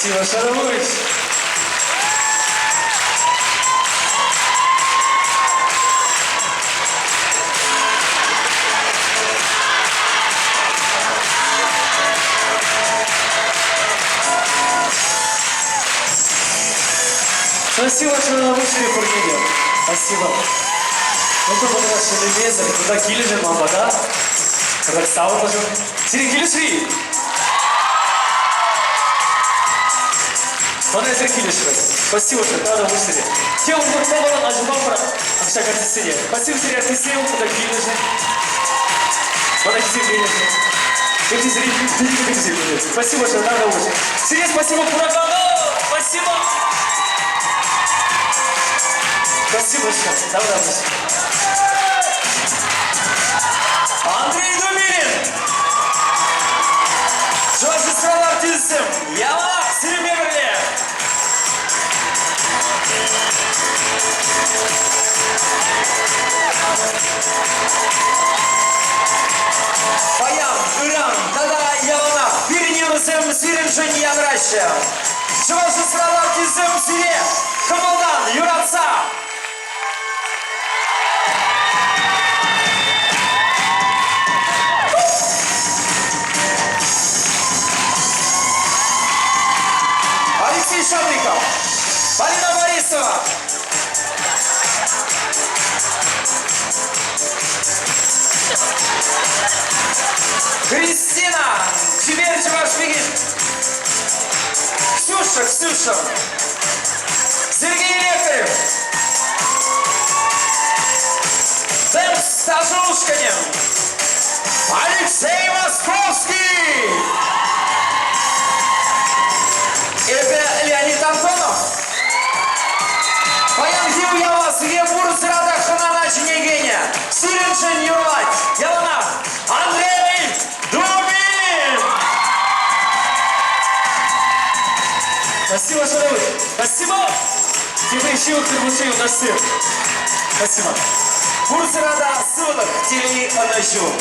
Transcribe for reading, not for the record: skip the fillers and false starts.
Спасибо, Шарович. Спасибо, что вы вышли по видео. Спасибо. Ну, то было ваше любезно. Куда килижи, мама, да? Когда сауна же. Сири, килиши! Bana ezekili şurada. Спасибо, что когда вышли. Те, у кого было наш бампер, а вся как сидит. Спасибо, Сири, ты сел, куда килижи. Bana килижи. Эти зрители. Спасибо, что когда вышли. Сири, спасибо, Куракану! Спасибо! Спасибо, что когда вышли. Андрей Думирин! Джорджи стал артистом! Яла Сири Беверли! Bayan, Iran, Tada, Yalana, birinci Svirinjin Yanraşya. Çıvası sıralar tizim Siri, Kımıldan, Yuratsa. Алексей Шавриков, Полина Борисова. Кристина, Чеберчева, Шпигин. Ксюша. Сергей Лекарев. Дэн Стажушканин. Алексей Московский. Это Леонид Антонов. Баян Гил Ялас, Гебур Срада Хананачи Негеня. Сиреншин Юрлай, Ялана, Андрей Дубин. Спасибо, Шарович. Спасибо. Тебе еще приглашаю на сцену. Спасибо. Бурсырада сылық телей анажу.